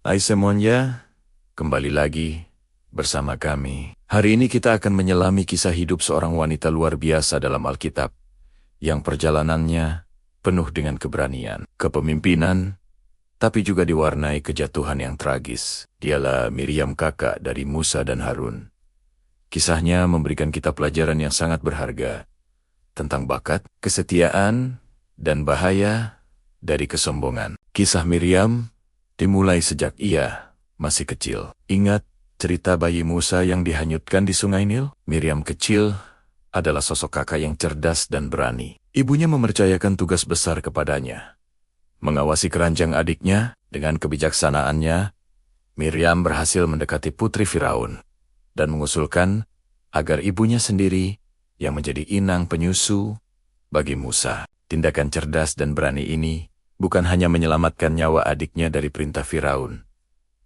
Hai semuanya, kembali lagi bersama kami. Hari ini kita akan menyelami kisah hidup seorang wanita luar biasa dalam Alkitab, yang perjalanannya penuh dengan keberanian, kepemimpinan, tapi juga diwarnai kejatuhan yang tragis. Dialah Miriam, kakak dari Musa dan Harun. Kisahnya memberikan kita pelajaran yang sangat berharga tentang bakat, kesetiaan, dan bahaya dari kesombongan. Kisah Miriam dimulai sejak ia masih kecil. Ingat cerita bayi Musa yang dihanyutkan di Sungai Nil? Miriam kecil adalah sosok kakak yang cerdas dan berani. Ibunya mempercayakan tugas besar kepadanya, mengawasi keranjang adiknya. Dengan kebijaksanaannya, Miriam berhasil mendekati putri Firaun dan mengusulkan agar ibunya sendiri yang menjadi inang penyusu bagi Musa. Tindakan cerdas dan berani ini bukan hanya menyelamatkan nyawa adiknya dari perintah Firaun,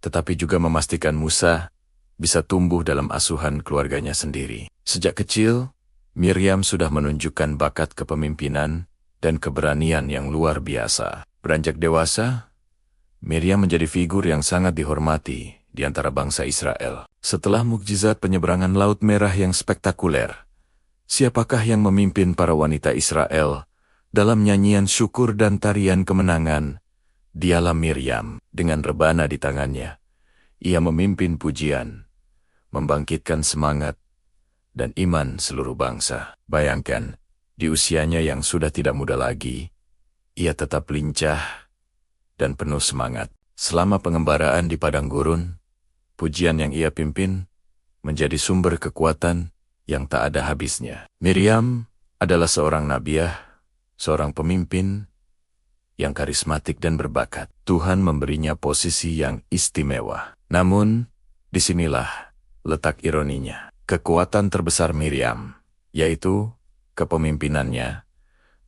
tetapi juga memastikan Musa bisa tumbuh dalam asuhan keluarganya sendiri. Sejak kecil, Miriam sudah menunjukkan bakat kepemimpinan dan keberanian yang luar biasa. Beranjak dewasa, Miriam menjadi figur yang sangat dihormati di antara bangsa Israel. Setelah mukjizat penyeberangan Laut Merah yang spektakuler, siapakah yang memimpin para wanita Israel dalam nyanyian syukur dan tarian kemenangan? Dialah Miriam. Dengan rebana di tangannya, ia memimpin pujian, membangkitkan semangat dan iman seluruh bangsa. Bayangkan, di usianya yang sudah tidak muda lagi, ia tetap lincah dan penuh semangat. Selama pengembaraan di padang gurun, pujian yang ia pimpin menjadi sumber kekuatan yang tak ada habisnya. Miriam adalah seorang nabiah, seorang pemimpin yang karismatik dan berbakat. Tuhan memberinya posisi yang istimewa. Namun, disinilah letak ironinya. Kekuatan terbesar Miriam, yaitu kepemimpinannya,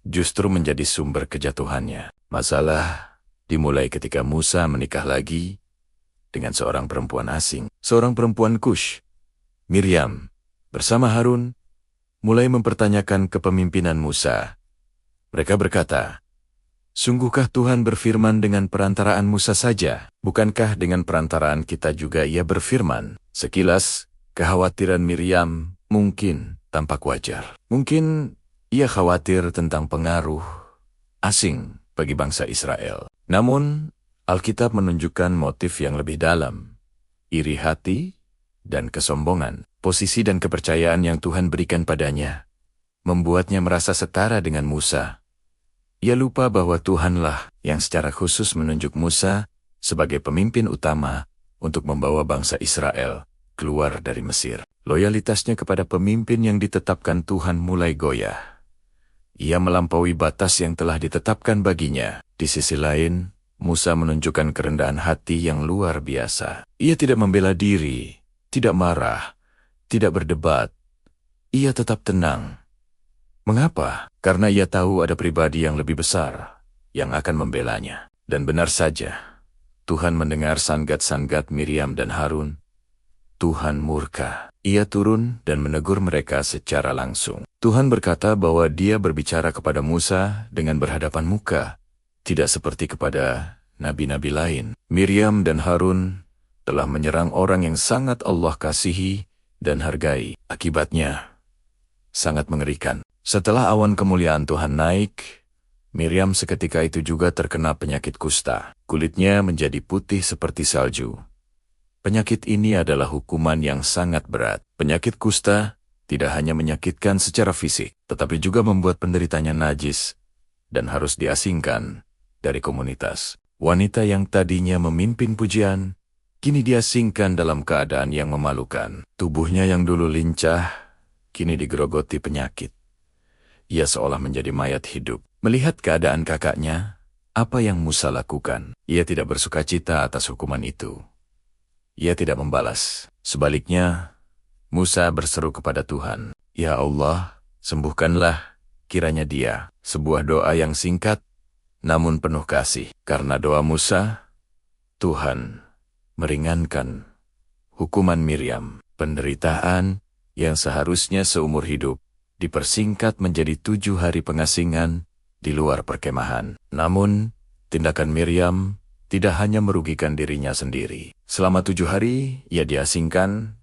justru menjadi sumber kejatuhannya. Masalah dimulai ketika Musa menikah lagi dengan seorang perempuan asing, seorang perempuan Kush. Miriam bersama Harun mulai mempertanyakan kepemimpinan Musa. Mereka berkata, "Sungguhkah Tuhan berfirman dengan perantaraan Musa saja? Bukankah dengan perantaraan kita juga ia berfirman?" Sekilas, kekhawatiran Miriam mungkin tampak wajar. Mungkin ia khawatir tentang pengaruh asing bagi bangsa Israel. Namun, Alkitab menunjukkan motif yang lebih dalam. Iri hati dan kesombongan. Posisi dan kepercayaan yang Tuhan berikan padanya membuatnya merasa setara dengan Musa. Ia lupa bahwa Tuhanlah yang secara khusus menunjuk Musa sebagai pemimpin utama untuk membawa bangsa Israel keluar dari Mesir. Loyalitasnya kepada pemimpin yang ditetapkan Tuhan mulai goyah. Ia melampaui batas yang telah ditetapkan baginya. Di sisi lain, Musa menunjukkan kerendahan hati yang luar biasa. Ia tidak membela diri, tidak marah, tidak berdebat. Ia tetap tenang. Mengapa? Karena ia tahu ada pribadi yang lebih besar yang akan membelanya. Dan benar saja, Tuhan mendengar sangat-sangat Miriam dan Harun. Tuhan murka. Ia turun dan menegur mereka secara langsung. Tuhan berkata bahwa dia berbicara kepada Musa dengan berhadapan muka, tidak seperti kepada nabi-nabi lain. Miriam dan Harun telah menyerang orang yang sangat Allah kasihi dan hargai. Akibatnya sangat mengerikan. Setelah awan kemuliaan Tuhan naik, Miriam seketika itu juga terkena penyakit kusta. Kulitnya menjadi putih seperti salju. Penyakit ini adalah hukuman yang sangat berat. Penyakit kusta tidak hanya menyakitkan secara fisik, tetapi juga membuat penderitanya najis dan harus diasingkan dari komunitas. Wanita yang tadinya memimpin pujian, kini diasingkan dalam keadaan yang memalukan. Tubuhnya yang dulu lincah, kini digerogoti penyakit. Ia seolah menjadi mayat hidup. Melihat keadaan kakaknya, apa yang Musa lakukan? Ia tidak bersukacita atas hukuman itu. Ia tidak membalas. Sebaliknya, Musa berseru kepada Tuhan, "Ya Allah, sembuhkanlah kiranya dia." Sebuah doa yang singkat, namun penuh kasih. Karena doa Musa, Tuhan meringankan hukuman Miriam. Penderitaan yang seharusnya seumur hidup dipersingkat menjadi 7 hari pengasingan di luar perkemahan. Namun, tindakan Miriam tidak hanya merugikan dirinya sendiri. Selama 7 hari, ia diasingkan.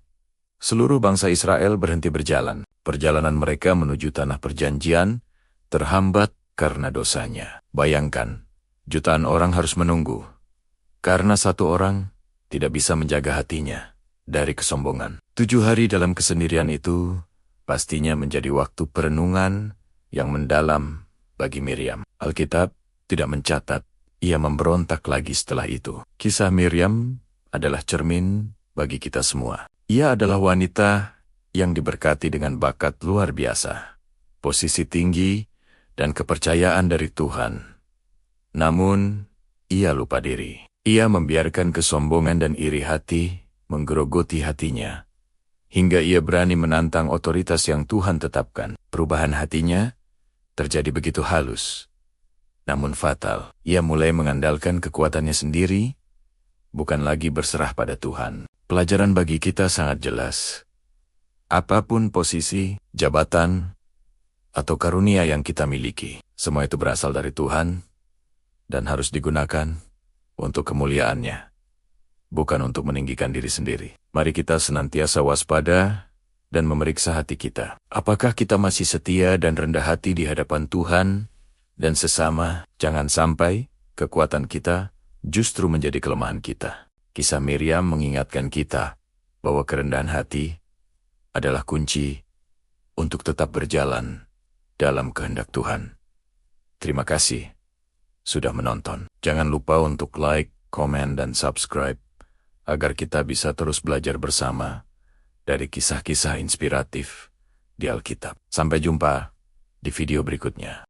Seluruh bangsa Israel berhenti berjalan. Perjalanan mereka menuju tanah perjanjian terhambat karena dosanya. Bayangkan, jutaan orang harus menunggu, karena satu orang tidak bisa menjaga hatinya dari kesombongan. 7 hari dalam kesendirian itu pastinya menjadi waktu perenungan yang mendalam bagi Miriam. Alkitab tidak mencatat ia memberontak lagi setelah itu. Kisah Miriam adalah cermin bagi kita semua. Ia adalah wanita yang diberkati dengan bakat luar biasa, posisi tinggi, dan kepercayaan dari Tuhan. Namun, ia lupa diri. Ia membiarkan kesombongan dan iri hati menggerogoti hatinya, hingga ia berani menantang otoritas yang Tuhan tetapkan. Perubahan hatinya terjadi begitu halus, namun fatal. Ia mulai mengandalkan kekuatannya sendiri, bukan lagi berserah pada Tuhan. Pelajaran bagi kita sangat jelas. Apapun posisi, jabatan, atau karunia yang kita miliki, semua itu berasal dari Tuhan dan harus digunakan untuk kemuliaan-Nya, bukan untuk meninggikan diri sendiri. Mari kita senantiasa waspada dan memeriksa hati kita. Apakah kita masih setia dan rendah hati di hadapan Tuhan dan sesama? Jangan sampai kekuatan kita justru menjadi kelemahan kita. Kisah Miriam mengingatkan kita bahwa kerendahan hati adalah kunci untuk tetap berjalan dalam kehendak Tuhan. Terima kasih sudah menonton. Jangan lupa untuk like, komen, dan subscribe agar kita bisa terus belajar bersama dari kisah-kisah inspiratif di Alkitab. Sampai jumpa di video berikutnya.